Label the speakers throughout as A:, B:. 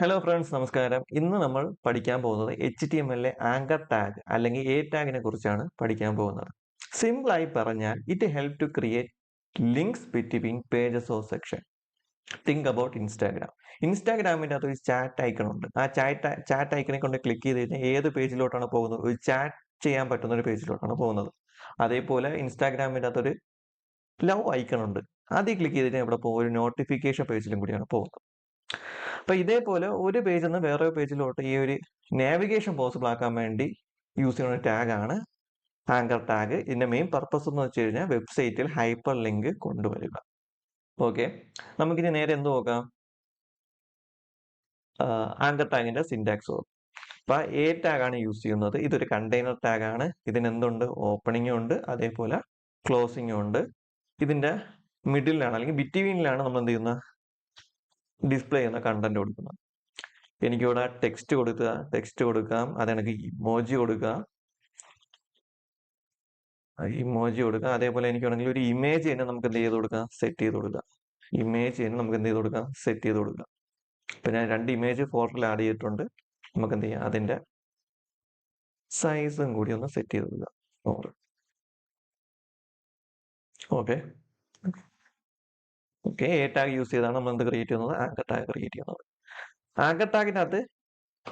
A: Hello friends, നമസ്കാരം. ഇന്ന് നമ്മൾ പഠിക്കാൻ പോകുന്നത് HTML-ലെ ആങ്കർ ടാഗ് അല്ലെങ്കിൽ എ ടാഗിനെ കുറിച്ചാണ് പഠിക്കാൻ പോകുന്നത്. സിമ്പിൾ ആയി പറഞ്ഞാൽ it help to create links between pages or section. Think about Instagram. ഇൻസ്റ്റാഗ്രാമിൻ്റെ അകത്ത് ഒരു ചാറ്റ് ഐക്കൺ ഉണ്ട്. ആ ചാറ്റ് ഐക്കണെ കൊണ്ട് ക്ലിക്ക് ചെയ്ത് കഴിഞ്ഞാൽ ഏത് പേജിലോട്ടാണ് പോകുന്നത്? ഒരു ചാറ്റ് ചെയ്യാൻ പറ്റുന്ന ഒരു പേജിലോട്ടാണ് പോകുന്നത്. അതേപോലെ ഇൻസ്റ്റാഗ്രാമിൻ്റെ അകത്തൊരു ലവ് ഐക്കൺ ഉണ്ട്. അതിൽ ക്ലിക്ക് ചെയ്ത് കഴിഞ്ഞാൽ ഇവിടെ പോകും, ഒരു നോട്ടിഫിക്കേഷൻ പേജിലും കൂടിയാണ് പോകുന്നത്. അപ്പൊ ഇതേപോലെ ഒരു പേജിൽ നിന്ന് വേറൊരു പേജിലോട്ട് ഈ ഒരു നാവിഗേഷൻ പോസിബിൾ ആക്കാൻ വേണ്ടി യൂസ് ചെയ്യുന്ന ഒരു ടാഗാണ് ആങ്കർ ടാഗ്. ഇതിന്റെ മെയിൻ പർപ്പസ് എന്ന് വെച്ച് കഴിഞ്ഞാൽ വെബ്സൈറ്റിൽ ഹൈപ്പർ ലിങ്ക് കൊണ്ടുവരിക. ഓക്കെ, നമുക്കിനി നേരെ എന്ത് നോക്കാം? ആങ്കർ ടാഗിന്റെ സിന്റാക്സ്. അപ്പൊ എ ടാഗ് ആണ് യൂസ് ചെയ്യുന്നത്. ഇതൊരു കണ്ടെയ്നർ ടാഗ് ആണ്. ഇതിന് എന്തുണ്ട്? ഓപ്പണിംഗും ഉണ്ട്, അതേപോലെ ക്ലോസിംഗും ഉണ്ട്. ഇതിന്റെ മിഡിലാണ് അല്ലെങ്കിൽ ബിറ്റ്വീനിലാണ് നമ്മൾ എന്ത് ചെയ്യുന്നത്? ഡിസ്പ്ലേ ചെയ്യുന്ന കണ്ടന്റ് കൊടുക്കുന്നത്. എനിക്കിവിടെ ടെക്സ്റ്റ് കൊടുക്കാം, അതെനിക്ക് ഇമോജി കൊടുക്കാം, അതേപോലെ എനിക്ക് വേണമെങ്കിൽ ഒരു ഇമേജ് തന്നെ നമുക്ക് എന്ത് ചെയ്ത് കൊടുക്കാം? സെറ്റ് ചെയ്ത് കൊടുക്കാം. ഇപ്പൊ ഞാൻ 2 ഇമേജ് ഫോൾഡറിൽ ആഡ് ചെയ്തിട്ടുണ്ട്. നമുക്ക് എന്ത് ചെയ്യാം? അതിന്റെ സൈസും കൂടി ഒന്ന് സെറ്റ് ചെയ്ത് കൊടുക്കാം. ഓക്കെ, എ ടാഗ് യൂസ് ചെയ്താണ് നമ്മൾ എന്ത് ക്രിയേറ്റ് ചെയ്യുന്നത്? ആങ്കർ ടാഗ് ക്രിയേറ്റ് ചെയ്യുന്നത്. ആങ്കർ ടാഗിനകത്ത്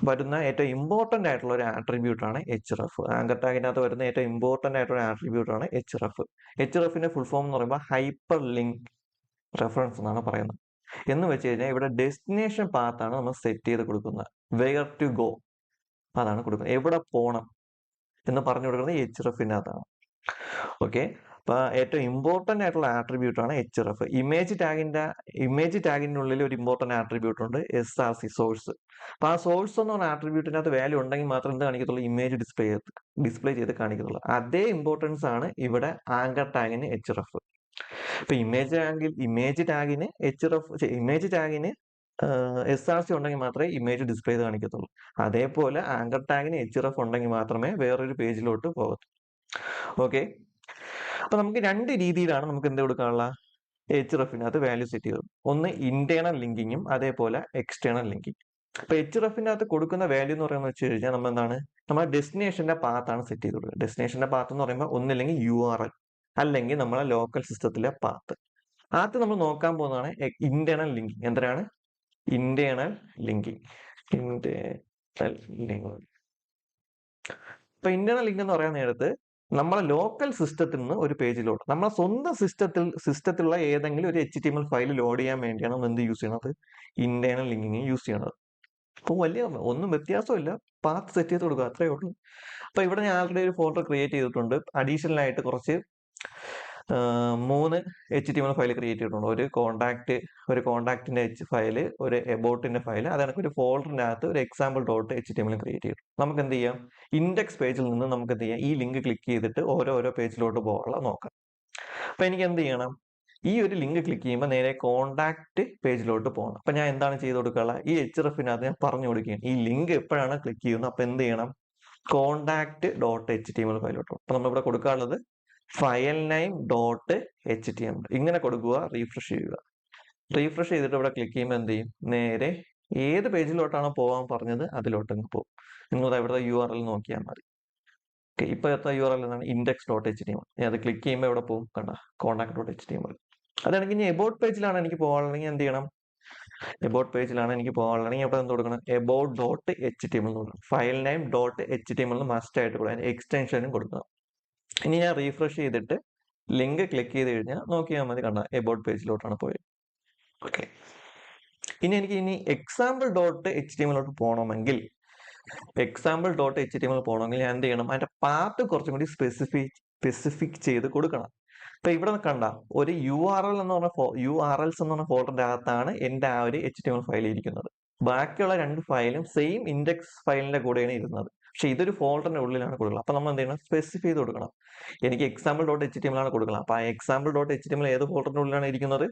A: വരുന്ന ഏറ്റവും ഇമ്പോർട്ടന്റ് ആയിട്ടുള്ള ഒരു ആട്രിബ്യൂട്ട് ആണ് href. ആങ്കർ ടാഗിനകത്ത് വരുന്ന ഏറ്റവും ഇമ്പോർട്ടന്റ് ആയിട്ടുള്ള ആട്രിബ്യൂട്ട് ആണ് href. hrefന്റെ ഫുൾ ഫോം എന്ന് പറയുമ്പോൾ ഹൈപ്പർ ലിങ്ക് റെഫറൻസ് എന്നാണ് പറയുന്നത്. എന്ന് വെച്ച് കഴിഞ്ഞാൽ ഇവിടെ ഡെസ്റ്റിനേഷൻ പാത്ത് ആണ് നമ്മൾ സെറ്റ് ചെയ്ത് കൊടുക്കുന്നത്. വെയർ ടു ഗോ അതാണ് കൊടുക്കുന്നത്. എവിടെ പോകണം എന്ന് പറഞ്ഞു കൊടുക്കുന്നത് hrefനകത്താണ്. ഓക്കെ, അപ്പൊ ഏറ്റവും ഇമ്പോർട്ടന്റ് ആയിട്ടുള്ള ആട്രിബ്യൂട്ട് ആണ് href. ഇമേജ് ടാഗിന്റെ ഉള്ളിൽ ഒരു ഇമ്പോർട്ടന്റ് ആട്രിബ്യൂട്ട് ഉണ്ട്, src സോഴ്സ്. അപ്പൊ ആ സോഴ്സ് എന്ന് പറഞ്ഞ ആട്രിബ്യൂട്ടിനകത്ത് വാല്യൂ ഉണ്ടെങ്കിൽ മാത്രം എന്ത് കാണിക്കത്തുള്ളൂ? ഇമേജ് ഡിസ്പ്ലേ ചെയ്ത് കാണിക്കത്തുള്ളൂ. അതേ ഇമ്പോർട്ടൻസ് ആണ് ഇവിടെ ആങ്കർ ടാഗിന് href. ഇപ്പൊ ഇമേജ് ടാഗിന് src ഉണ്ടെങ്കിൽ മാത്രമേ ഇമേജ് ഡിസ്പ്ലേ ചെയ്ത് കാണിക്കത്തുള്ളൂ. അതേപോലെ ആങ്കർ ടാഗിന് href ഉണ്ടെങ്കിൽ മാത്രമേ വേറൊരു പേജിലോട്ട് പോകത്തുള്ളൂ. ഓക്കെ, അപ്പൊ നമുക്ക് 2 രീതിയിലാണ് നമുക്ക് എന്ത് കൊടുക്കാനുള്ള hrefനകത്ത് വാല്യൂ സെറ്റ് ചെയ്തത്. ഒന്ന് ഇന്റേണൽ ലിങ്കിങ്ങും അതേപോലെ എക്സ്റ്റേണൽ ലിങ്കിങ്. അപ്പൊ hrefനകത്ത് കൊടുക്കുന്ന വാല്യൂ എന്ന് പറയുന്നത് വെച്ച് കഴിഞ്ഞാൽ നമ്മൾ എന്താണ്? നമ്മുടെ ഡെസ്റ്റിനേഷന്റെ പാത്ത് ആണ് സെറ്റ് ചെയ്ത് കൊടുക്കുക. ഡെസ്റ്റിനേഷന്റെ പാത്ത് എന്ന് പറയുമ്പോൾ ഒന്നില്ലെങ്കിൽ URL അല്ലെങ്കിൽ നമ്മളെ ലോക്കൽ സിസ്റ്റത്തിലെ പാത്ത്. ആദ്യം നമ്മൾ നോക്കാൻ പോകുന്നതാണ് ഇന്റേണൽ ലിങ്കിങ്. എന്തിനാണ്? Internal linking. ഇപ്പൊ ഇന്റേണൽ ലിങ്ക് എന്ന് പറയാൻ നേരത്ത് നമ്മളെ ലോക്കൽ സിസ്റ്റത്തിൽ നിന്ന് ഒരു പേജിലോട്ട്, നമ്മളെ സ്വന്തം സിസ്റ്റത്തിലുള്ള ഏതെങ്കിലും ഒരു HTML ഫയൽ ലോഡ് ചെയ്യാൻ വേണ്ടിയാണ് നമ്മൾ എന്ത് യൂസ് ചെയ്യണത്? ഇന്റേണൽ ലിങ്കിങ് യൂസ് ചെയ്യണത്. അപ്പോൾ വലിയ ഒന്നും വ്യത്യാസമില്ല, പാത്ത് സെറ്റ് ചെയ്ത് കൊടുക്കുക, അത്രയേ ഉള്ളൂ. അപ്പൊ ഇവിടെ ഞാൻ ആൾറെഡി ഒരു ഫോൾഡർ ക്രിയേറ്റ് ചെയ്തിട്ടുണ്ട്. അഡീഷണൽ ആയിട്ട് കുറച്ച് 3 HTML ഫയൽ ക്രിയേറ്റ് ചെയ്തിട്ടുണ്ട്. ഒരു കോണ്ടാക്ടിന്റെ ഫയല്, ഒരു എബൌട്ടിന്റെ ഫയല്, അതെനിക്ക് ഒരു ഫോൾഡറിനകത്ത് ഒരു എക്സാമ്പിൾ .html ക്രിയേറ്റ് ചെയ്തു. നമുക്ക് എന്ത് ചെയ്യാം? ഇൻഡെക്സ് പേജിൽ നിന്ന് നമുക്ക് എന്ത് ചെയ്യാം? ഈ ലിങ്ക് ക്ലിക്ക് ചെയ്തിട്ട് ഓരോ പേജിലോട്ട് പോകാനുള്ള നോക്കാം. അപ്പൊ എനിക്ക് എന്ത് ചെയ്യണം? ഈ ഒരു ലിങ്ക് ക്ലിക്ക് ചെയ്യുമ്പോൾ നേരെ കോണ്ടാക്ട് പേജിലോട്ട് പോകണം. അപ്പൊ ഞാൻ എന്താണ് ചെയ്ത് കൊടുക്കുക? ഈ hrefനകത്ത് ഞാൻ പറഞ്ഞു കൊടുക്കുകയാണ് ഈ ലിങ്ക് എപ്പോഴാണ് ക്ലിക്ക് ചെയ്യുന്നത്. അപ്പൊ എന്ത് ചെയ്യണം? contact.html ഫയലോട്ട്. അപ്പൊ നമ്മളിവിടെ കൊടുക്കാനുള്ളത് ഫയൽ നെയിം .html. ഇങ്ങനെ കൊടുക്കുക, റീഫ്രഷ് ചെയ്യുക. റീഫ്രഷ് ചെയ്തിട്ട് ഇവിടെ ക്ലിക്ക് ചെയ്യുമ്പോൾ എന്ത് ചെയ്യും? നേരെ ഏത് പേജിലോട്ടാണോ പോകാൻ പറഞ്ഞത് അതിലോട്ട് പോകും. നിങ്ങൾ ഇവിടുത്തെ URL നോക്കിയാൽ മതി. ഇപ്പോഴത്തെ URL എന്താണ്? index.html. അത് ക്ലിക്ക് ചെയ്യുമ്പോൾ എവിടെ പോകും? കണ്ട, contact.html. അതാണെങ്കിൽ ഇനി എബൌട്ട് പേജിലാണ് എനിക്ക് പോകാനുണ്ടെങ്കിൽ എന്ത് ചെയ്യണം? അവിടെ എന്ത് കൊടുക്കണം? about.html എന്ന് കൊടുക്കണം. ഫയൽ നെയിം .html മസ്റ്റ് ആയിട്ട് കൊടുക്കണം. എക്സ്റ്റൻഷനും കൊടുക്കണം. ഇനി ഞാൻ റീഫ്രഷ് ചെയ്തിട്ട് ലിങ്ക് ക്ലിക്ക് ചെയ്ത് കഴിഞ്ഞാൽ നോക്കിയാൽ മതി, കണ്ട, എബൌട്ട് പേജിലോട്ടാണ് പോയത്. ഓക്കെ, ഇനി എനിക്ക് example.html പോകണമെങ്കിൽ ഞാൻ എന്ത് ചെയ്യണം? അതിന്റെ പാത്ത് കുറച്ചും കൂടി സ്പെസിഫിക് ചെയ്ത് കൊടുക്കണം. അപ്പൊ ഇവിടെ കണ്ട ഒരു URLs എന്ന് പറഞ്ഞ ഫോൾഡറിന്റെ അകത്താണ് എന്റെ ആ ഒരു HTML ഫയൽ ഇരിക്കുന്നത്. ബാക്കിയുള്ള 2 ഫയലും സെയിം ഇൻഡെക്സ് ഫയലിന്റെ കൂടെയാണ് ഇരുന്നത്. പക്ഷെ ഇതൊരു ഫോൾഡറിന്റെ ഉള്ളിലാണ് കൊടുക്കുന്നത്. അപ്പൊ നമ്മൾ എന്ത് ചെയ്യണം? സ്പെസിഫൈ ചെയ്ത് കൊടുക്കണം. എനിക്ക് example.html ആണ് കൊടുക്കണം. അപ്പൊ ആ example.html ഏത് ഫോൾഡറിന്റെ ഉള്ളിലാണ് ഇരിക്കുന്നത്?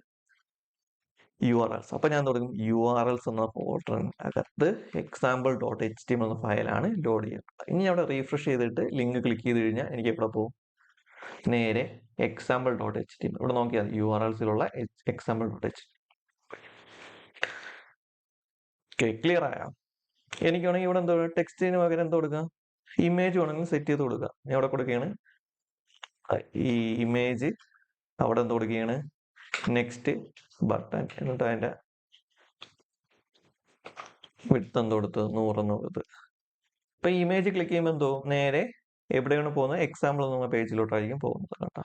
A: URLs. അപ്പൊ ഞാൻ തുടങ്ങും URLs എന്ന ഫോൾഡറിനകത്ത് example.html എന്ന ഫയലാണ് ലോഡ് ചെയ്യുന്നത്. ഇനി അവിടെ റീഫ്രഷ് ചെയ്തിട്ട് ലിങ്ക് ക്ലിക്ക് ചെയ്ത് കഴിഞ്ഞാൽ എനിക്ക് എവിടെ പോകും? നേരെ example.html. ഇവിടെ നോക്കിയാൽ URLs-ലുള്ള example.html. ഓക്കെ, ക്ലിയർ ആയോ? എനിക്ക് വേണമെങ്കിൽ ഇവിടെ എന്തോ ടെക്സ്റ്റിന് പകരം എന്തോ കൊടുക്കാം, ഇമേജ് വേണമെങ്കിൽ സെറ്റ് ചെയ്ത് കൊടുക്കാം. ഞാൻ ഇവിടെ കൊടുക്കുകയാണ് ഈ ഇമേജ്, അവിടെ എന്ത് കൊടുക്കുകയാണ് നെക്സ്റ്റ് ബട്ടൺ, എന്നിട്ട് അതിന്റെ വിഡ്ത്ത് എന്ത് കൊടുത്ത് 100 എന്ന് കൊടുത്ത്. ഇപ്പൊ ഇമേജ് ക്ലിക്ക് ചെയ്യുമ്പോൾ എന്തോ നേരെ എവിടെയാണ് പോകുന്നത്, എക്സാമ്പിൾ എന്നുള്ള പേജിലോട്ടായിരിക്കും പോകുന്നത് കേട്ടോ.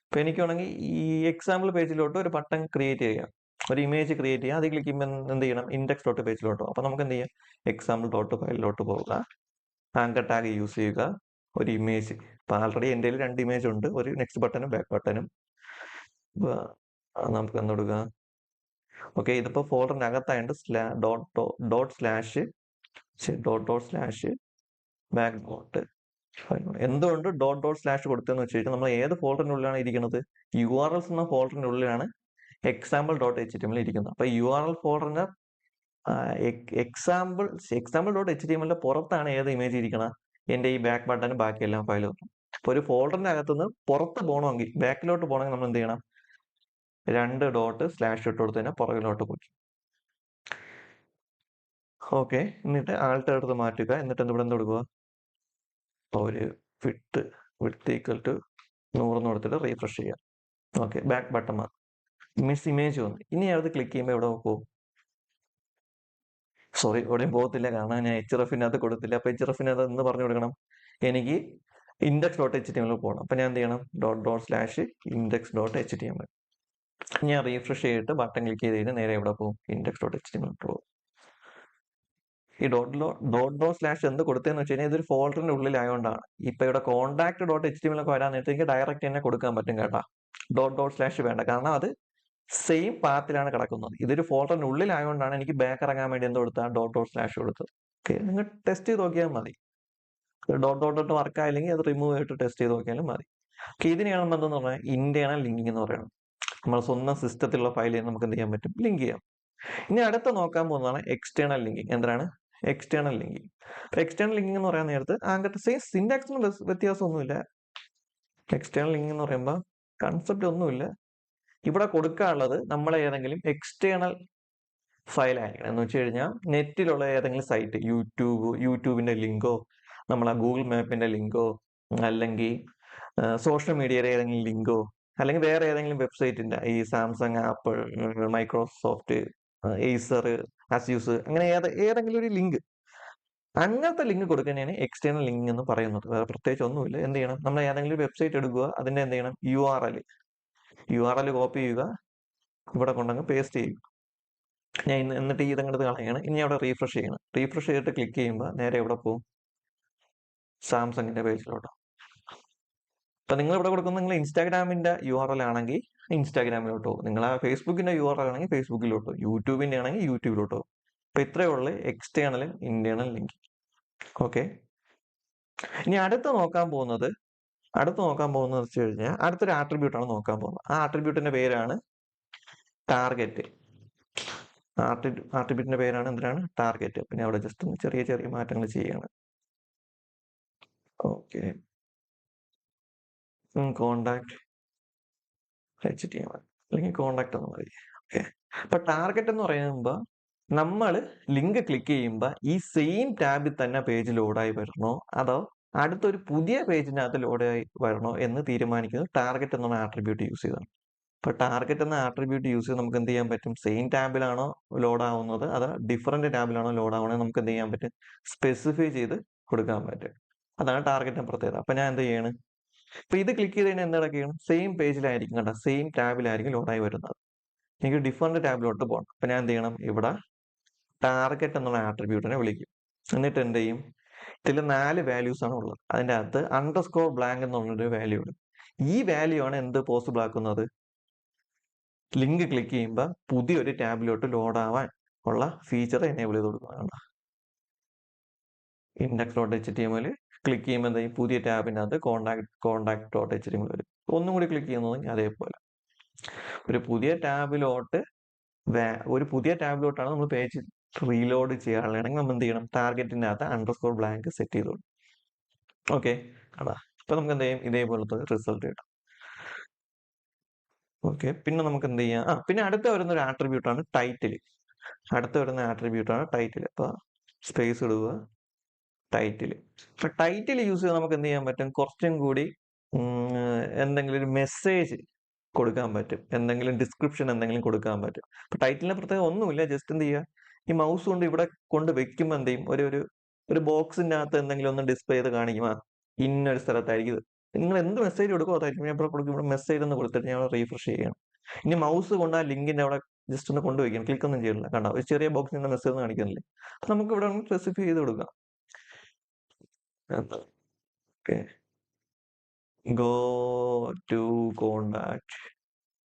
A: അപ്പൊ എനിക്ക് വേണമെങ്കിൽ ഈ എക്സാമ്പിൾ പേജിലോട്ട് ഒരു ബട്ടൺ ക്രിയേറ്റ് ചെയ്യാം, ഒരു ഇമേജ് ക്രിയേറ്റ് ചെയ്യാം. അത് ക്ലിക്ക് ചെയ്യുമ്പോൾ എന്ത് ചെയ്യണം, ഇൻഡെക്സ് ഡോട്ട് പേജിലോട്ടോ. അപ്പൊ നമുക്ക് എന്ത് ചെയ്യാം, എക്സാമ്പിൾ ഡോട്ട് ഫയലിലോട്ട് പോവുക, ആങ്കർ ടാഗ് യൂസ് ചെയ്യുക, ഒരു ഇമേജ്. ഇപ്പൊ ആൾറെഡി എൻ്റെ 2 ഇമേജ് ഉണ്ട്, ഒരു നെക്സ്റ്റ് ബട്ടണും ബാക്ക് ബട്ടണും. നമുക്ക് എന്ത് കൊടുക്കുക, ഓക്കെ, ഇതിപ്പോ ഫോൾഡറിന്റെ അകത്തായിട്ട് ഡോട്ട് സ്ലാഷ് ബാക്ക് ഡോട്ട്. എന്തുകൊണ്ട് ഡോട്ട് സ്ലാഷ് കൊടുത്തതെന്ന് വെച്ച് കഴിഞ്ഞാൽ നമ്മൾ ഏത് ഫോൾഡറിനുള്ളിലാണ് ഇരിക്കുന്നത്, URLs എന്ന ഫോൾഡറിന്റെ ഉള്ളിലാണ് example.html ഇരിക്കുന്നത്. അപ്പൊ URL ഫോൾഡറിന്റെ example.html പുറത്താണ് ഏത് ഇമേജ് ഇരിക്കണം, എന്റെ ഈ ബാക്ക് ബട്ടനും ബാക്കിയെല്ലാം ഫയലും. അപ്പൊ ഒരു ഫോൾഡറിന്റെ അകത്തുനിന്ന് പുറത്ത് പോകണമെങ്കിൽ, ബാക്കിലോട്ട് പോകണമെങ്കിൽ നമ്മൾ എന്ത് ചെയ്യണം, 2 ഡോട്ട് സ്ലാഷ് ഇട്ട് കൊടുത്ത് തന്നെ പുറകിലോട്ട് പോയി. ഓക്കെ, എന്നിട്ട് ആൾട്ട് എടുത്ത് മാറ്റുക, എന്നിട്ട് ഇവിടെ എന്ത് കൊടുക്കുക, ഒരു വിഡ്ത്ത് ഈക്വൽ ടു 100 എന്ന് കൊടുത്തിട്ട് റീഫ്രഷ് ചെയ്യാം. Okay, back button miss image വന്നു. ഇനി അത് ക്ലിക്ക് ചെയ്യുമ്പോൾ എവിടെ പോകും, സോറി എവിടെയും പോകത്തില്ല, കാരണം ഞാൻ hrefനകത്ത് കൊടുത്തില്ല. അപ്പൊ hrefനകത്ത് എന്ന് പറഞ്ഞു കൊടുക്കണം, എനിക്ക് index.html പോകണം. അപ്പൊ ഞാൻ എന്ത് ചെയ്യണം, ./index.html. ഞാൻ റീഫ്രഷ് ചെയ്തിട്ട് ബട്ടൺ ക്ലിക്ക് ചെയ്ത് കഴിഞ്ഞാൽ നേരെ എവിടെ പോകും, index.html പോകും. ഈ .// എന്ത് കൊടുത്തതെന്ന് വെച്ച് കഴിഞ്ഞാൽ ഇതൊരു ഫോൾഡറിന്റെ ഉള്ളിലായതുകൊണ്ടാണ്. ഇപ്പൊ ഇവിടെ contact.html ഒക്കെ വരാൻ നേരത്തെ എനിക്ക് ഡയറക്റ്റ് തന്നെ കൊടുക്കാൻ പറ്റും കേട്ടാ, .// വേണ്ട, കാരണം അത് സെയിം പാത്തിലാണ് കിടക്കുന്നത്. ഇതൊരു ഫോൾഡറിന്റെ ഉള്ളിലായതുകൊണ്ടാണ് എനിക്ക് ബാക്ക് ഇറങ്ങാൻ വേണ്ടി എന്ത് കൊടുത്താൽ .// കൊടുത്തത്. ഓക്കെ, നിങ്ങൾ ടെസ്റ്റ് ചെയ്ത് നോക്കിയാൽ മതി. ഡോട്ട് വർക്ക് ആയില്ലെങ്കിൽ അത് റിമൂവ് ചെയ്തിട്ട് ടെസ്റ്റ് ചെയ്ത് നോക്കിയാലും മതി. ഓക്കെ, ഇതിനെയാണ് നമ്മൾ എന്തെന്ന് പറഞ്ഞാൽ ഇന്റേണൽ ലിങ്കിങ് എന്ന് പറയുന്നത്. നമ്മൾ സ്വന്തം സിസ്റ്റത്തിലുള്ള ഫയലിൽ നമുക്ക് എന്ത് ചെയ്യാൻ പറ്റും, ലിങ്ക് ചെയ്യാം. ഇനി അടുത്ത നോക്കാൻ പോകുന്നതാണ് എക്സ്റ്റേണൽ ലിങ്കിങ്. എന്താണ് എക്സ്റ്റേണൽ ലിങ്കിങ്? എക്സ്റ്റേണൽ ലിങ്കിങ് എന്ന് പറയാൻ നേരത്ത് അങ്ങനത്തെ സെയിം സിന്റാക്സിന് വ്യത്യാസമൊന്നുമില്ല. എക്സ്റ്റേണൽ ലിങ്കിങ് എന്ന് പറയുമ്പോൾ കൺസെപ്റ്റ് ഒന്നുമില്ല. ഇവിടെ കൊടുക്കാനുള്ളത് നമ്മളെ ഏതെങ്കിലും എക്സ്റ്റേണൽ ഫയൽ ആയിരിക്കണം. എന്ന് വെച്ച് കഴിഞ്ഞാൽ നെറ്റിലുള്ള ഏതെങ്കിലും സൈറ്റ്, യൂട്യൂബിന്റെ ലിങ്കോ, നമ്മളെ ഗൂഗിൾ മാപ്പിന്റെ ലിങ്കോ, അല്ലെങ്കിൽ സോഷ്യൽ മീഡിയയുടെ ഏതെങ്കിലും ലിങ്കോ, അല്ലെങ്കിൽ വേറെ ഏതെങ്കിലും വെബ്സൈറ്റിന്റെ, ഈ Samsung, apple, Microsoft, Acer, Asus, അങ്ങനെ ഏതെങ്കിലും ഒരു ലിങ്ക്, അങ്ങനത്തെ ലിങ്ക് കൊടുക്കുന്നതിന് എക്സ്റ്റേണൽ ലിങ്ക് എന്ന് പറയുന്നത്. വേറെ പ്രത്യേകിച്ച് ഒന്നുമില്ല. എന്ത് ചെയ്യണം, നമ്മൾ ഏതെങ്കിലും വെബ്സൈറ്റ് എടുക്കുക, അതിന്റെ എന്ത് ചെയ്യണം, URL കോപ്പി ചെയ്യുക, ഇവിടെ കൊണ്ടങ്ങ് പേസ്റ്റ് ചെയ്യുക. ഞാൻ എന്നിട്ട് ഇതങ്ങോട്ട് കളയാണ്. ഇനി അവിടെ റീഫ്രഷ് ചെയ്യണം. റീഫ്രഷ് ചെയ്തിട്ട് ക്ലിക്ക് ചെയ്യുമ്പോൾ നേരെ എവിടെ പോകും, സാംസങ്ങിന്റെ പേജിലോട്ട്. അപ്പൊ നിങ്ങൾ ഇവിടെ കൊടുക്കുന്നത്, നിങ്ങൾ ഇൻസ്റ്റാഗ്രാമിന്റെ URL ആണെങ്കിൽ ഇൻസ്റ്റാഗ്രാമിലോട്ട് പോകും, നിങ്ങൾ ആ ഫേസ്ബുക്കിന്റെ URL ആണെങ്കിൽ ഫേസ്ബുക്കിലോട്ട് പോകും, യൂട്യൂബിന്റെ ആണെങ്കിൽ യൂട്യൂബിലോട്ട് പോകും. അപ്പൊ ഇത്രയേ ഉള്ളൂ എക്സ്റ്റേണലും ഇന്റേണൽ ലിങ്ക്. ഓക്കെ, ഇനി അടുത്ത് നോക്കാൻ പോകുന്നത് വെച്ച് കഴിഞ്ഞാൽ അടുത്തൊരു ആട്രിബ്യൂട്ട് ആണ് നോക്കാൻ പോകുന്നത്. ആ ആട്രിബ്യൂട്ടിന്റെ പേരാണ് ടാർഗറ്റ്. ആട്രിബ്യൂട്ടിന്റെ പേരാണ് എന്തിനാണ്, ടാർഗറ്റ്. പിന്നെ അവിടെ ജസ്റ്റ് ഒന്ന് ചെറിയ ചെറിയ മാറ്റങ്ങൾ ചെയ്യാണ്. ഓക്കെ, കോണ്ടാക്ട് HTML അല്ലെങ്കിൽ കോണ്ടാക്ട് എന്ന് പറയും. ഓക്കെ, അപ്പൊ ടാർഗറ്റ് എന്ന് പറയുമ്പോൾ നമ്മൾ ലിങ്ക് ക്ലിക്ക് ചെയ്യുമ്പോൾ ഈ സെയിം ടാബിൽ തന്നെ പേജ് ലോഡായി വരണോ, അതോ അടുത്തൊരു പുതിയ പേജിനകത്ത് ലോഡായി വരണോ എന്ന് തീരുമാനിക്കുന്നത് ടാർഗറ്റ് എന്നുള്ള ആട്രിബ്യൂട്ട് യൂസ് ചെയ്താണ്. അപ്പൊ ടാർഗറ്റ് എന്ന ആട്രിബ്യൂട്ട് യൂസ് ചെയ്ത് നമുക്ക് എന്ത് ചെയ്യാൻ പറ്റും, സെയിം ടാബിലാണോ ലോഡ് ആവുന്നത്, അത് ഡിഫറെന്റ് ടാബിലാണോ ലോഡ് ആവുന്നത്, നമുക്ക് എന്ത് ചെയ്യാൻ പറ്റും, സ്പെസിഫൈ ചെയ്ത് കൊടുക്കാൻ പറ്റും. അതാണ് ടാർഗറ്റിന്റെ പ്രത്യേകത. അപ്പൊ ഞാൻ എന്ത് ചെയ്യാണ്, ഇപ്പൊ ഇത് ക്ലിക്ക് ചെയ്ത് കഴിഞ്ഞാൽ എന്തൊക്കെയാണ്, സെയിം പേജിലായിരിക്കും കണ്ട, സെയിം ടാബിലായിരിക്കും ലോഡായി വരുന്നത്. എനിക്ക് ഡിഫറെന്റ് ടാബിലോട്ട് പോകണം. അപ്പൊ ഞാൻ എന്ത് ചെയ്യണം, ഇവിടെ ടാർഗറ്റ് എന്നുള്ള ആട്രിബ്യൂട്ടിനെ വിളിക്കും. എന്നിട്ട് എന്ത് ചെയ്യും, ഇതിൽ 4 വാല്യൂസ് ആണ് ഉള്ളത്. അതിന്റെ അകത്ത് _blank എന്നുള്ളൊരു വാല്യൂ ഉണ്ട്. ഈ വാല്യൂ ആണ് എന്ത് പോസിബിൾ ആക്കുന്നത്, ലിങ്ക് ക്ലിക്ക് ചെയ്യുമ്പോൾ പുതിയൊരു ടാബിലോട്ട് ലോഡ് ആവാൻ ഉള്ള ഫീച്ചർ എനേബിൾ ചെയ്ത് കൊടുക്കുന്നതാണ്. index.html ക്ലിക്ക് ചെയ്യുമ്പോൾ എന്താ, പുതിയ ടാബിനകത്ത് contact.html വരും. ഒന്നും കൂടി ക്ലിക്ക് ചെയ്യുന്നത് അതേപോലെ ഒരു പുതിയ ടാബിലോട്ടാണ് നമ്മൾ പേജ് റീലോഡ് ചെയ്യാനുള്ളതാണെങ്കിൽ നമ്മൾ എന്ത് ചെയ്യണം, ടാർഗറ്റിന്റെ അകത്ത് _blank സെറ്റ് ചെയ്തോളൂ. ഓക്കെ, അതാ. അപ്പൊ നമുക്ക് എന്ത് ചെയ്യും, ഇതേപോലത്തെ റിസൾട്ട് കിട്ടും. ഓക്കെ, പിന്നെ നമുക്ക് എന്ത് ചെയ്യാം, പിന്നെ അടുത്ത വരുന്ന ഒരു ആട്രിബ്യൂട്ട് ആണ് ടൈറ്റിൽ. അടുത്ത വരുന്ന ആട്രിബ്യൂട്ടാണ് ടൈറ്റിൽ. അപ്പോൾ സ്പേസ് ഇടുക, ടൈറ്റിൽ. അപ്പൊ ടൈറ്റിൽ യൂസ് ചെയ്ത് നമുക്ക് എന്ത് ചെയ്യാൻ പറ്റും, കുറച്ചും കൂടി എന്തെങ്കിലും ഒരു മെസ്സേജ് കൊടുക്കാൻ പറ്റും, എന്തെങ്കിലും ഡിസ്ക്രിപ്ഷൻ എന്തെങ്കിലും കൊടുക്കാൻ പറ്റും. അപ്പൊ ടൈറ്റിലിന് പ്രത്യേകം ഒന്നുമില്ല, ജസ്റ്റ് എന്ത് ചെയ്യുക, ഈ മൗസ് കൊണ്ട് ഇവിടെ കൊണ്ട് വെക്കുമ്പോൾ എന്ത് ചെയ്യും, ഒരു ബോക്സിന്റെ അകത്ത് എന്തെങ്കിലും ഒന്ന് ഡിസ്പ്ലേ ചെയ്ത് കാണിക്കും, ഇന്നൊരു സ്ഥലത്തായിരിക്കും ഇത്. നിങ്ങൾ എന്ത് മെസ്സേജ് കൊടുക്കുമോ അതായിരിക്കും. ഞാൻ ഇവിടെ കൊടുക്കുമ്പോൾ മെസ്സേജ് എന്ന് കൊടുത്തിട്ട് ഞാൻ റീഫ്രഷ് ചെയ്യണം. ഇനി മൗസ് കൊണ്ട് ആ ലിങ്കിന്റെ അവിടെ ജസ്റ്റ് ഒന്ന് കൊണ്ടുവയ്ക്കണം, ക്ലിക്ക് ഒന്നും ചെയ്യണില്ല, കണ്ടോ, ഒരു ചെറിയ ബോക്സിന്റെ മെസ്സേജ് കാണിക്കുന്നില്ലേ. അപ്പൊ നമുക്ക് ഇവിടെ സ്പെസിഫൈ ചെയ്ത് കൊടുക്കാം. Okay, go to contact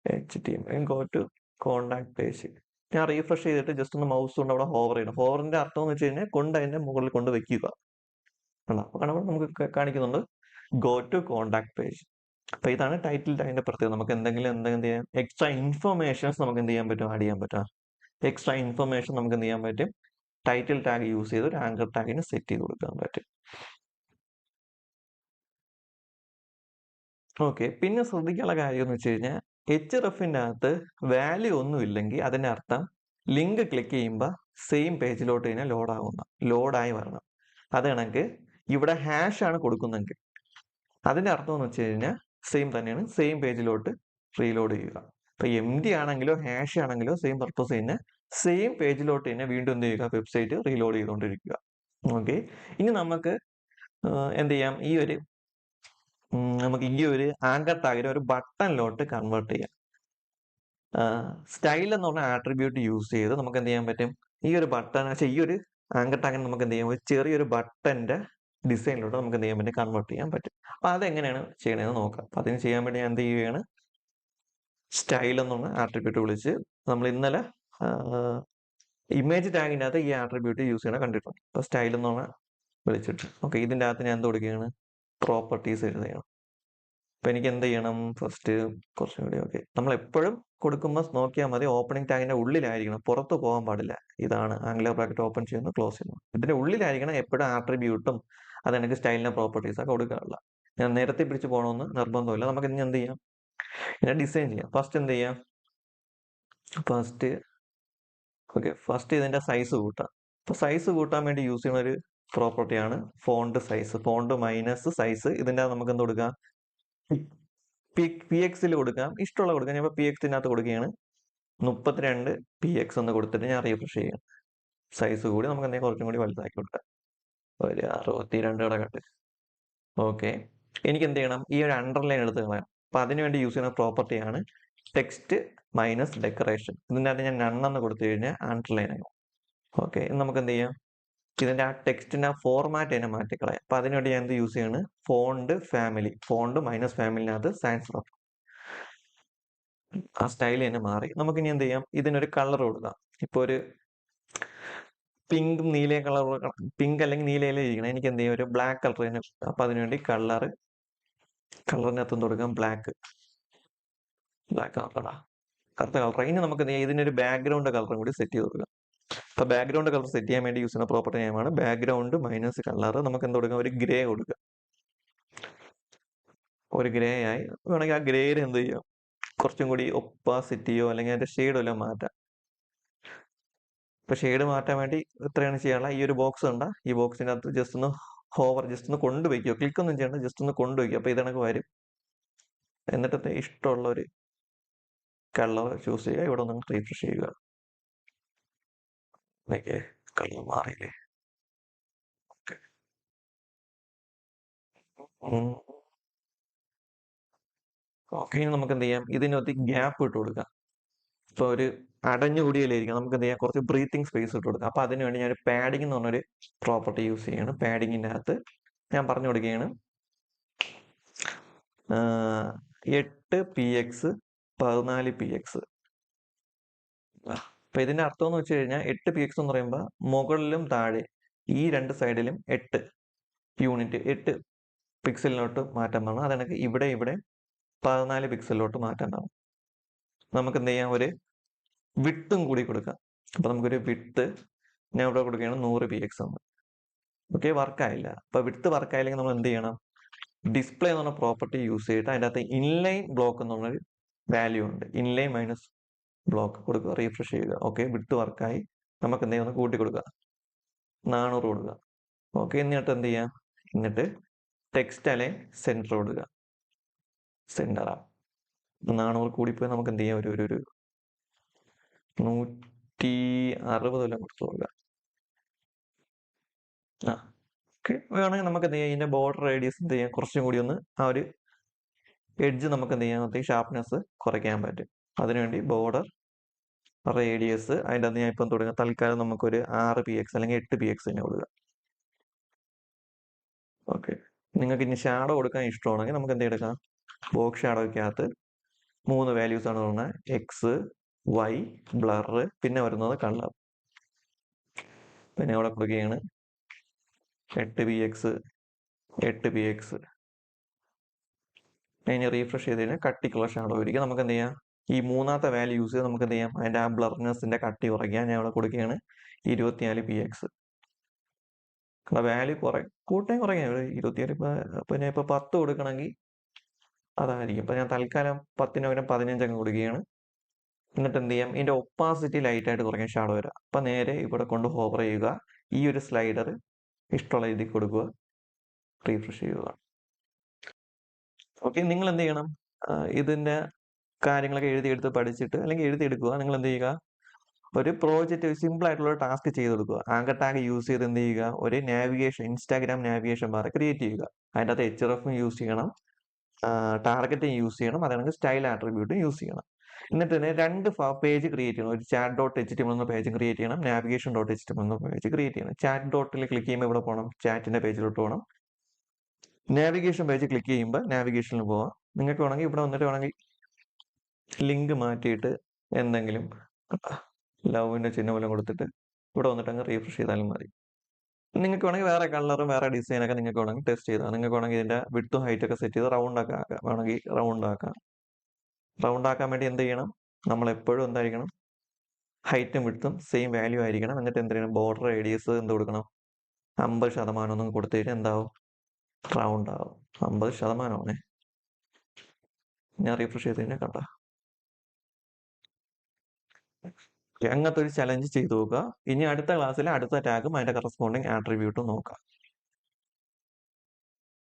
A: HTML, go to contact page. ഞാൻ റീഫ്രഷ് ചെയ്തിട്ട് ജസ്റ്റ് ഒന്ന് മൗസ് കൊണ്ട് അവിടെ ഹോവർ ചെയ്യണം. ഹോവറിന്റെ അർത്ഥം എന്ന് വെച്ച് കഴിഞ്ഞാൽ കൊണ്ട് അതിന്റെ മുകളിൽ കൊണ്ട് വെക്കുക. അപ്പൊ കാണുമ്പോൾ നമുക്ക് കാണിക്കുന്നുണ്ട് ഗോ ടു കോണ്ടാക്ട് പേജ്. അപ്പൊ ഇതാണ് ടൈറ്റിൽ ടാഗിന്റെ പ്രത്യേകത. നമുക്ക് എന്തെങ്കിലും ചെയ്യാം, എക്സ്ട്രാ ഇൻഫർമേഷൻസ് നമുക്ക് എന്ത് ചെയ്യാൻ പറ്റും, ആഡ് ചെയ്യാൻ പറ്റും. എക്സ്ട്രാ ഇൻഫർമേഷൻ നമുക്ക് എന്ത് ചെയ്യാൻ പറ്റും, ടൈറ്റിൽ ടാഗ് യൂസ് ചെയ്ത് ഒരു ആങ്കർ ടാഗിന് സെറ്റ് ചെയ്ത് കൊടുക്കാൻ പറ്റും. ഓക്കെ, പിന്നെ ശ്രദ്ധിക്കാനുള്ള കാര്യം എന്ന് വെച്ച് കഴിഞ്ഞാൽ HREFന്റെ അകത്ത് വാല്യൂ ഒന്നും ഇല്ലെങ്കിൽ അതിന്റെ അർത്ഥം ലിങ്ക് ക്ലിക്ക് ചെയ്യുമ്പോൾ സെയിം പേജിലോട്ട് തന്നെ ലോഡായി വരണം. അത് കണക്ക് ഇവിടെ ഹാഷ് ആണ് കൊടുക്കുന്നെങ്കിൽ അതിന്റെ അർത്ഥം എന്ന് വെച്ച് കഴിഞ്ഞാൽ സെയിം തന്നെയാണ്, സെയിം പേജിലോട്ട് റീലോഡ് ചെയ്യുക. ഇപ്പൊ MD ആണെങ്കിലോ ഹാഷ് ആണെങ്കിലോ സെയിം പർപ്പസ് തന്നെ, സെയിം പേജിലോട്ട് തന്നെ വീണ്ടും എന്ത് ചെയ്യുക, വെബ്സൈറ്റ് റീലോഡ് ചെയ്തുകൊണ്ടിരിക്കുക. ഓക്കെ, ഇനി നമുക്ക് എന്ത് ചെയ്യാം, നമുക്ക് ഈ ഒരു ആങ്കർ ടാഗിനെ ഒരു ബട്ടണിലോട്ട് കൺവേർട്ട് ചെയ്യാം. സ്റ്റൈൽ എന്ന് പറഞ്ഞ ആട്രിബ്യൂട്ട് യൂസ് ചെയ്ത് നമുക്ക് എന്ത് ചെയ്യാൻ പറ്റും, ഈ ഒരു ബട്ടൺ, ഈ ഒരു ആങ്കർ ടാഗിനെ നമുക്ക് എന്ത് ചെയ്യാം, ഒരു ചെറിയൊരു ബട്ടന്റെ ഡിസൈനിലോട്ട് നമുക്ക് എന്ത് ചെയ്യാൻ പറ്റും, കൺവേർട്ട് ചെയ്യാൻ പറ്റും. അപ്പൊ അതെങ്ങനെയാണ് ചെയ്യണമെന്ന് നോക്കാം. അപ്പൊ അതിന് ചെയ്യാൻ വേണ്ടി ഞാൻ എന്ത് ചെയ്യുകയാണ്, സ്റ്റൈൽ എന്നുള്ള ആട്രിബ്യൂട്ട് വിളിച്ച്, നമ്മൾ ഇന്നലെ ഇമേജ് ടാഗിന്റെ അകത്ത് ഈ ആട്രിബ്യൂട്ട് യൂസ് ചെയ്യണ കണ്ടിട്ടുണ്ട്. അപ്പൊ സ്റ്റൈൽ എന്നുള്ള വിളിച്ചിട്ട് ഓക്കെ, ഇതിന്റെ അകത്ത് ഞാൻ എന്ത് കൊടുക്കുകയാണ്, പ്രോപ്പർട്ടീസ് എഴുതുകയാണ്. അപ്പൊ എനിക്ക് എന്ത് ചെയ്യണം, ഫസ്റ്റ് കുറച്ചും കൂടി ഓക്കെ, നമ്മൾ എപ്പോഴും കൊടുക്കുമ്പോൾ നോക്കിയാൽ മതി, ഓപ്പണിംഗ് ടാഗിന്റെ ഉള്ളിലായിരിക്കണം, പുറത്ത് പോകാൻ പാടില്ല. ഇതാണ് ആംഗുലർ ബ്രാക്കറ്റ് ഓപ്പൺ ചെയ്യുന്നു, ക്ലോസ് ചെയ്യുന്നു, ഇതിന്റെ ഉള്ളിലായിരിക്കണം എപ്പോഴും ആട്രിബ്യൂട്ടും അതെനിക്ക് സ്റ്റൈലിന്റെ പ്രോപ്പർട്ടീസ് ഒക്കെ കൊടുക്കാനുള്ള. ഞാൻ നേരത്തെ പിടിച്ച് പോകണമെന്ന് നിർബന്ധമില്ല. നമുക്ക് ഇനി എന്ത് ചെയ്യാം, ഇതിനെ ഡിസൈൻ ചെയ്യാം. ഫസ്റ്റ് എന്ത് ചെയ്യാം, ഫസ്റ്റ് ഇതിന്റെ സൈസ് കൂട്ടാം. അപ്പൊ സൈസ് കൂട്ടാൻ വേണ്ടി യൂസ് ചെയ്യുന്ന ഒരു പ്രോപ്പർട്ടിയാണ് font size. Font minus size. ഇതിന്റെ നമുക്ക് എന്ത് കൊടുക്കാം, PX കൊടുക്കാം, ഇഷ്ടമുള്ള കൊടുക്കാം. ഞാൻ PX കൊടുക്കുകയാണ്, 32 PX എന്ന് കൊടുത്തിട്ട് ഞാൻ റീഫ്രഷ് ചെയ്യാം. സൈസ് കൂടി നമുക്ക് എന്തെങ്കിലും കുറച്ചും കൂടി വലുതാക്കി കൊടുക്കാം, ഒരു 62 കിടക്കട്ടെ. ഓക്കെ, എനിക്ക് എന്ത് ചെയ്യണം, ഈ ഒരു അണ്ടർലൈൻ എടുത്ത് കളയാം. അപ്പൊ അതിനുവേണ്ടി യൂസ് ചെയ്യുന്ന പ്രോപ്പർട്ടിയാണ് ടെക്സ്റ്റ് മൈനസ് ഡെക്കറേഷൻ. ഇതിൻ്റെ അകത്ത് ഞാൻ നണ്ണെന്ന് കൊടുത്തു കഴിഞ്ഞാൽ അണ്ടർലൈൻ ആകും. ഓക്കെ, നമുക്ക് എന്ത് ചെയ്യാം, ഇതിന്റെ ആ ടെക്സ്റ്റിന്റെ ഫോർമാറ്റ് തന്നെ മാറ്റിക്കളയാം. അപ്പൊ അതിനുവേണ്ടി ഞാൻ എന്ത് യൂസ് ചെയ്യാണ്, ഫോണ്ട് ഫാമിലി, ഫോണ്ട് മൈനസ് ഫാമിലിനകത്ത് സയൻസ് റഫ്, ആ സ്റ്റൈൽ തന്നെ മാറി. നമുക്ക് ഇനി എന്ത് ചെയ്യാം, ഇതിനൊരു കളർ കൊടുക്കാം. ഇപ്പൊ ഒരു പിങ്ക് നീല കളർ, പിങ്ക് അല്ലെങ്കിൽ നീലയിലേ ഇരിക്കണം. എനിക്ക് എന്ത് ചെയ്യാം, ഒരു ബ്ലാക്ക് കളർ തന്നെ. അപ്പൊ അതിനുവേണ്ടി കളറിനകത്തും കൊടുക്കാം ബ്ലാക്ക് കളറാ, കറുത്ത കളർ. ഇനി നമുക്ക് എന്ത് ചെയ്യാം, ഇതിനൊരു ബാക്ക്ഗ്രൗണ്ട് കളറും കൂടി സെറ്റ് ചെയ്ത് കൊടുക്കാം. അപ്പൊ ബാക്ക്ഗ്രൗണ്ട് കളർ സെറ്റ് ചെയ്യാൻ വേണ്ടി യൂസ് ചെയ്യുന്ന പ്രോപ്പർട്ടി നെയിമാണ് ബാക്ക്ഗ്രൗണ്ട് മൈനസ് കളർ. നമുക്ക് എന്ത് കൊടുക്കാം, ഒരു ഗ്രേ കൊടുക്കാം. ഒരു ഗ്രേ ആയി വേണമെങ്കിൽ ആ ഗ്രേയിൽ എന്ത് ചെയ്യാം, കുറച്ചും കൂടി ഒപ്പാസിറ്റിയോ അല്ലെങ്കിൽ അതിന്റെ ഷെയ്ഡോ എല്ലാം മാറ്റാം. ഇപ്പൊ ഷെയ്ഡ് മാറ്റാൻ വേണ്ടി എത്രയാണ് ചെയ്യാനുള്ള, ഈ ഒരു ബോക്സ് ഉണ്ട്, ഈ ബോക്സിന്റെ അകത്ത് ജസ്റ്റ് ഒന്ന് കൊണ്ടുവയ്ക്കുക, ക്ലിക്ക് ഒന്നും ചെയ്യണ്ട, ജസ്റ്റ് ഒന്ന് കൊണ്ടുവയ്ക്കുക. അപ്പൊ ഇതണക്ക് വരും. എന്നിട്ട് ഇഷ്ടമുള്ള ഒരു കളർ ചൂസ് ചെയ്യുക, ഇവിടെ ഒന്ന് റീഫ്രഷ് ചെയ്യുക. കളർ മാറിയില്ലേ, ഓക്കെ. ഇനി നമുക്ക് എന്ത് ചെയ്യാം, ഇതിനകത്ത് ഗ്യാപ്പ് ഇട്ട് കൊടുക്കാം. ഇപ്പൊ ഒരു അടഞ്ഞുകൂടിയിലായിരിക്കും, നമുക്ക് എന്ത് ചെയ്യാം, കുറച്ച് ബ്രീത്തിങ് സ്പേസ് ഇട്ട് കൊടുക്കാം. അപ്പൊ അതിനുവേണ്ടി ഞാൻ പാഡിംഗ് എന്ന് പറഞ്ഞൊരു പ്രോപ്പർട്ടി യൂസ് ചെയ്യാണ്. പാഡിങ്ങിന്റെ അകത്ത് ഞാൻ പറഞ്ഞു കൊടുക്കുകയാണ് 8 PX 14 PX. അപ്പൊ ഇതിന്റെ അർത്ഥം എന്ന് വെച്ച് കഴിഞ്ഞാൽ 8 PX എന്ന് പറയുമ്പോൾ മുകളിലും താഴെ ഈ രണ്ട് സൈഡിലും 8 യൂണിറ്റ് 8 പിക്സലിലോട്ട് മാറ്റാൻ പറഞ്ഞു. അതെനിക്ക് ഇവിടെ 14 പിക്സലിലോട്ട് മാറ്റാൻ പറഞ്ഞു. നമുക്ക് എന്ത് ചെയ്യാം, ഒരു വിട്ടും കൂടി കൊടുക്കാം. അപ്പൊ നമുക്കൊരു വിട്ട് ഞാൻ ഇവിടെ കൊടുക്കുകയാണ് 100 PX എന്ന്. ഓക്കെ, വർക്കായില്ല. അപ്പൊ വിട്ട് വർക്കായില്ലെങ്കിൽ നമ്മൾ എന്ത് ചെയ്യണം, ഡിസ്പ്ലേ എന്ന് പറഞ്ഞ പ്രോപ്പർട്ടി യൂസ് ചെയ്തിട്ട് അതിൻ്റെ അകത്ത് ഇൻലൈൻ ബ്ലോക്ക് എന്നുള്ളൊരു വാല്യൂ ഉണ്ട്. ഇൻലൈൻ മൈനസ് ബ്ലോക്ക് കൊടുക്കുക, റീഫ്രഷ് ചെയ്യുക. ഓക്കെ, വിട്ട് വർക്കായി. നമുക്ക് എന്ത് ചെയ്യാം, കൂട്ടി കൊടുക്കുക, 400 കൊടുക്കുക. ഓക്കെ, എന്നിട്ട് എന്ത് ചെയ്യാം, എന്നിട്ട് ടെക്സ്റ്റ് അലൈൻ സെന്റർ കൊടുക്കുക, സെന്ററാ. 400 കൂടിപ്പോയി, നമുക്ക് എന്ത് ചെയ്യാം, ഒരു 160 വല്ലതും കൊടുത്തു കൊടുക്കുക. ആ ഓക്കെ, വേണമെങ്കിൽ നമുക്ക് എന്ത് ചെയ്യാം, ഇതിന്റെ ബോർഡർ റേഡിയസ് എന്ത് ചെയ്യാം, കുറച്ചും കൂടി ഒന്ന് ആ ഒരു എഡ്ജ് നമുക്ക് എന്ത് ചെയ്യാൻ, ഷാർപ്നെസ് കുറയ്ക്കാൻ പറ്റും. അതിനുവേണ്ടി ബോർഡർ റേഡിയസ് അതിൻ്റെ അത് ഞാൻ ഇപ്പം തുടങ്ങാം. തൽക്കാലം നമുക്കൊരു 6px അല്ലെങ്കിൽ 8px തന്നെ കൊടുക്കുക. ഓക്കെ, നിങ്ങൾക്ക് ഇനി ഷാഡോ കൊടുക്കാൻ ഇഷ്ടമാണെങ്കിൽ നമുക്ക് എന്ത് എടുക്കാം, ബോക്സ് ഷാഡോയ്ക്കകത്ത് 3 വാല്യൂസ് ആണ് പറഞ്ഞത്, എക്സ്, വൈ, ബ്ലർ, പിന്നെ വരുന്നത് കളർ. പിന്നെ അവിടെ കൊടുക്കുകയാണ് 8px, 8px. അതിന് റീഫ്രഷ് ചെയ്ത് കഴിഞ്ഞാൽ കട്ടിക്കുള്ള ഷാഡോ ആയിരിക്കും. നമുക്ക് എന്ത് ചെയ്യാം, ഈ മൂന്നാമത്തെ വാല്യൂ യൂസ് ചെയ്ത് നമുക്ക് എന്ത് ചെയ്യാം, അതിന്റെ ആ ബ്ലർനെസിന്റെ കട്ടി കുറയ്ക്കാൻ ഞാൻ അവിടെ കൊടുക്കുകയാണ് 24px. വാല്യൂ കൂട്ടാൻ കുറയ്ക്കാം, 24 പിന്നെ ഇപ്പൊ 10 കൊടുക്കണമെങ്കിൽ അതായിരിക്കും. ഇപ്പൊ ഞാൻ തൽക്കാലം 10 പകരം 15 അങ്ങ് കൊടുക്കുകയാണ്. എന്നിട്ട് എന്ത് ചെയ്യാം, ഇതിന്റെ ഒപ്പാസിറ്റി ലൈറ്റ് ആയിട്ട് കുറയ്ക്കാൻ ഷാഡോ വരാം. അപ്പൊ നേരെ ഇവിടെ കൊണ്ട് ഹോവർ ചെയ്യുക, ഈ ഒരു സ്ലൈഡർ ഇഷ്ടമുള്ള രീതിയിൽ കൊടുക്കുക, റീഫ്രഷ് ചെയ്യുക. ഓക്കെ, നിങ്ങൾ എന്ത് ചെയ്യണം, ഇതിന്റെ കാര്യങ്ങളൊക്കെ എഴുതിയെടുത്ത് പഠിച്ചിട്ട് അല്ലെങ്കിൽ എഴുതിയെടുക്കുക. നിങ്ങൾ എന്ത് ചെയ്യുക, ഒരു പ്രോജക്റ്റ് സിമ്പിൾ ആയിട്ടുള്ള ഒരു ടാസ്ക് ചെയ്ത് കൊടുക്കുക. ആങ്കർ ടാഗ് യൂസ് ചെയ്ത് എന്ത് ചെയ്യുക, ഒരു navigation, Instagram navigation bar create ചെയ്യുക. അതിൻ്റെ അകത്ത് HRF യൂസ് ചെയ്യണം, ടാർഗറ്റും യൂസ് ചെയ്യണം, അതാണെങ്കിൽ സ്റ്റൈൽ ആട്രിബ്യൂട്ടും യൂസ് ചെയ്യണം. എന്നിട്ട് തന്നെ 2 പേജ് ക്രിയേറ്റ് ചെയ്യണം. ഒരു chat.html എന്ന പേജ് ക്രിയേറ്റ് ചെയ്യണം, navigation.html എന്ന പേജ് ക്രിയേറ്റ് ചെയ്യണം. ചാറ്റ്.ൽ ക്ലിക്ക് ചെയ്യുമ്പോൾ ഇവിടെ പോകണം, ചാറ്റിന്റെ പേജിലോട്ട് പോകണം. നാവിഗേഷൻ പേജ് ക്ലിക്ക് ചെയ്യുമ്പോൾ നാവിഗേഷനിൽ പോവാം. നിങ്ങൾക്ക് വേണമെങ്കിൽ ഇവിടെ വന്നിട്ട് വേണമെങ്കിൽ ലിങ്ക് മാറ്റിയിട്ട് എന്തെങ്കിലും ലവിന്റെ ചിഹ്നം വല്ലതും കൊടുത്തിട്ട് ഇവിടെ വന്നിട്ട് അങ്ങ് റീഫ്രഷ് ചെയ്താലും മതി. നിങ്ങൾക്ക് വേണമെങ്കിൽ വേറെ കളറും വേറെ ഡിസൈനൊക്കെ നിങ്ങൾക്ക് വേണമെങ്കിൽ ടെസ്റ്റ് ചെയ്താൽ, നിങ്ങൾക്ക് വേണമെങ്കിൽ ഇതിന്റെ വിഡ്ത്തും ഹൈറ്റ് ഒക്കെ സെറ്റ് ചെയ്ത് റൗണ്ട് ഒക്കെ ആക്കാം, വേണമെങ്കിൽ റൗണ്ട് ആക്കാം. റൗണ്ട് ആക്കാൻ വേണ്ടി എന്ത് ചെയ്യണം, നമ്മൾ എപ്പോഴും എന്തായിരിക്കണം, ഹൈറ്റും വിഡ്ത്തും സെയിം വാല്യൂ ആയിരിക്കണം. എന്നിട്ട് എന്ത് ചെയ്യണം, ബോർഡർ റേഡിയസ് എന്ത് കൊടുക്കണം, 50% ഒന്നും കൊടുത്തു കഴിഞ്ഞാൽ എന്താവും, റൗണ്ട് ആവും. 50%. ഞാൻ റീഫ്രഷ് ചെയ്ത് കഴിഞ്ഞാൽ കണ്ട അങ്ങനത്തെ ഒരു ചലഞ്ച് ചെയ്തു നോക്കുക. ഇനി അടുത്ത ക്ലാസ്സിൽ അടുത്ത ടാഗും അതിന്റെ കറസ്പോണ്ടിങ് ആട്രിബ്യൂട്ടും നോക്കാം.